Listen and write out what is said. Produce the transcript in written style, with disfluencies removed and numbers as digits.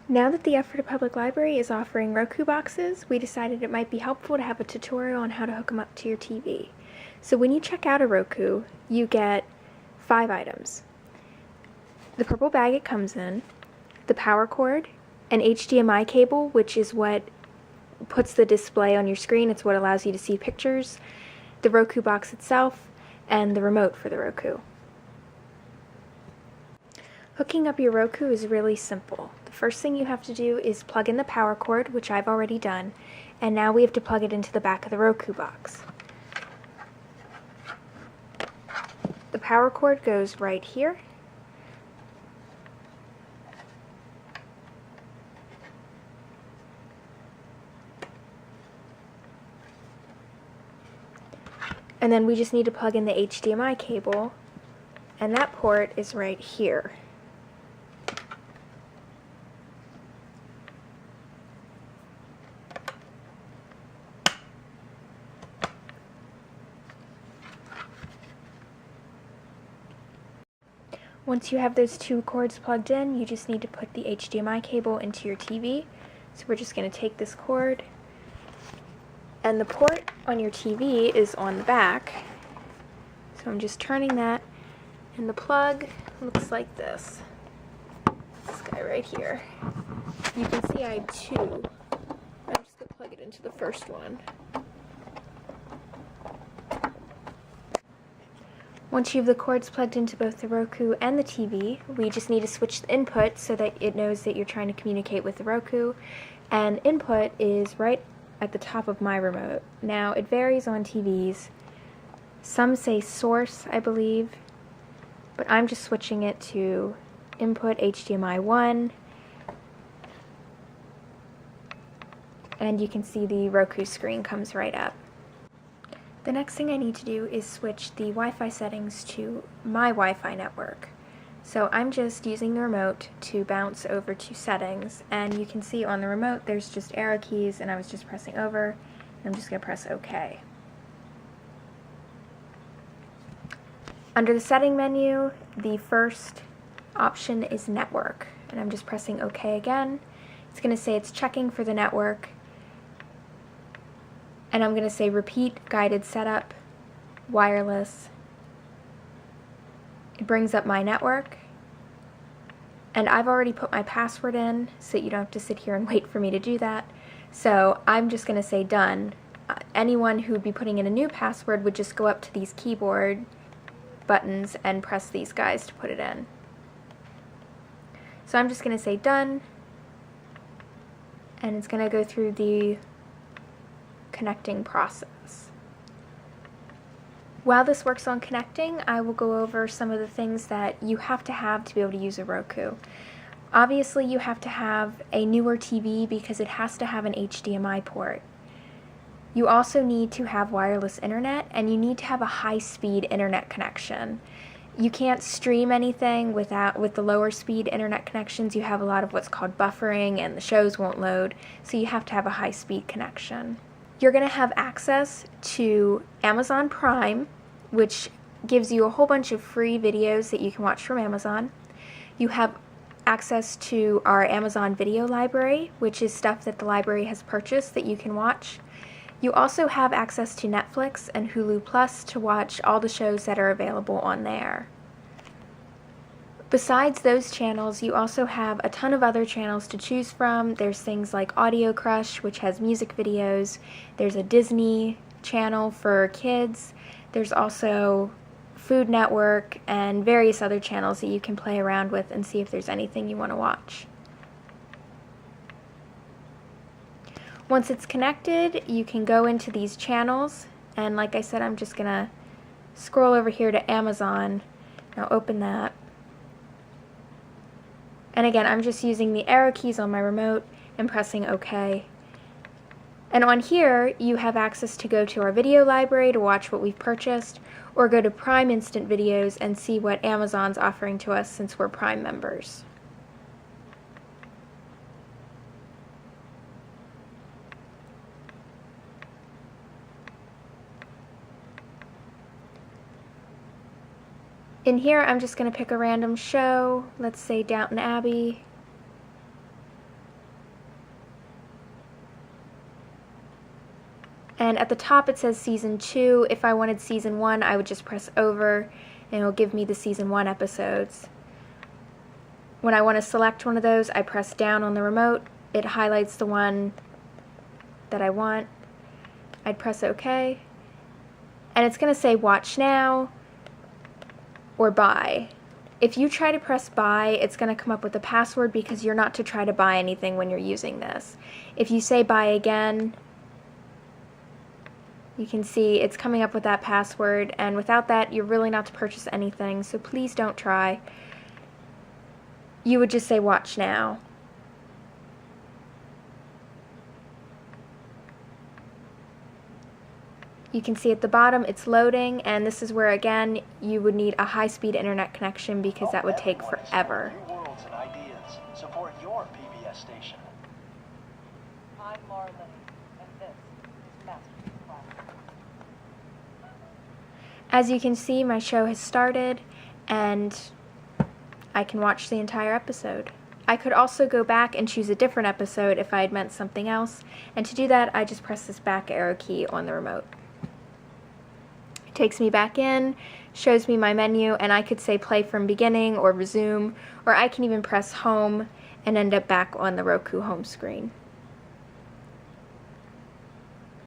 Now that the Ephrata Public Library is offering Roku boxes, we decided it might be helpful to have a tutorial on how to hook them up to your TV. So when you check out a Roku, you get 5 items. The purple bag it comes in, the power cord, an HDMI cable, which is what puts the display on your screen, it's what allows you to see pictures, the Roku box itself, and the remote for the Roku. Hooking up your Roku is really simple. The first thing you have to do is plug in the power cord, which I've already done, and now we have to plug it into the back of the Roku box. The power cord goes right here. And then we just need to plug in the HDMI cable, and that port is right here. Once you have those 2 cords plugged in, you just need to put the HDMI cable into your TV. So we're just going to take this cord, and the port on your TV is on the back. So I'm just turning that, and the plug looks like this. This guy right here. You can see I have 2. I'm just going to plug it into the first one. Once you have the cords plugged into both the Roku and the TV, we just need to switch the input so that it knows that you're trying to communicate with the Roku, and input is right at the top of my remote. Now, it varies on TVs. Some say source, I believe, but I'm just switching it to input HDMI 1, and you can see the Roku screen comes right up. The next thing I need to do is switch the Wi-Fi settings to my Wi-Fi network. So I'm just using the remote to bounce over to settings, and you can see on the remote there's just arrow keys, and I was just pressing over, and I'm just going to press OK. Under the setting menu, the first option is network, and I'm just pressing OK again. It's going to say it's checking for the network, and I'm going to say repeat guided setup, wireless. It brings up my network, and I've already put my password in so you don't have to sit here and wait for me to do that. So I'm just going to say done. Anyone who would be putting in a new password would just go up to these keyboard buttons and press these guys to put it in. So I'm just going to say done, and it's going to go through the connecting process. While this works on connecting, I will go over some of the things that you have to be able to use a Roku. Obviously, you have to have a newer TV because it has to have an HDMI port. You also need to have wireless internet, and you need to have a high-speed internet connection. You can't stream anything with the lower speed internet connections. You have a lot of what's called buffering, and the shows won't load, so you have to have a high-speed connection. You're going to have access to Amazon Prime, which gives you a whole bunch of free videos that you can watch from Amazon. You have access to our Amazon Video Library, which is stuff that the library has purchased that you can watch. You also have access to Netflix and Hulu Plus to watch all the shows that are available on there. Besides those channels, you also have a ton of other channels to choose from. There's things like Audio Crush, which has music videos. There's a Disney channel for kids. There's also Food Network and various other channels that you can play around with and see if there's anything you want to watch. Once it's connected, you can go into these channels, and like I said, I'm just going to scroll over here to Amazon. Now open that. And again, I'm just using the arrow keys on my remote and pressing OK. And on here, you have access to go to our video library to watch what we've purchased, or go to Prime Instant Videos and see what Amazon's offering to us since we're Prime members. In here, I'm just going to pick a random show, let's say Downton Abbey. And at the top it says Season 2. If I wanted Season 1, I would just press over and it will give me the Season 1 episodes. When I want to select one of those, I press down on the remote. It highlights the one that I want. I'd press OK. And it's going to say watch now or buy. If you try to press buy, it's going to come up with a password because you're not to try to buy anything when you're using this. If you say buy again, you can see it's coming up with that password, and without that, you're really not to purchase anything, so please don't try. You would just say watch now. You can see at the bottom it's loading, and this is where again you would need a high-speed internet connection because that would take forever. Support your PBS station. I'm Marlene, and this is Masterpiece Classic. As you can see, my show has started, and I can watch the entire episode. I could also go back and choose a different episode if I had meant something else, and to do that, I just press this back arrow key on the remote. It takes me back in, shows me my menu, and I could say play from beginning or resume, or I can even press home and end up back on the Roku home screen.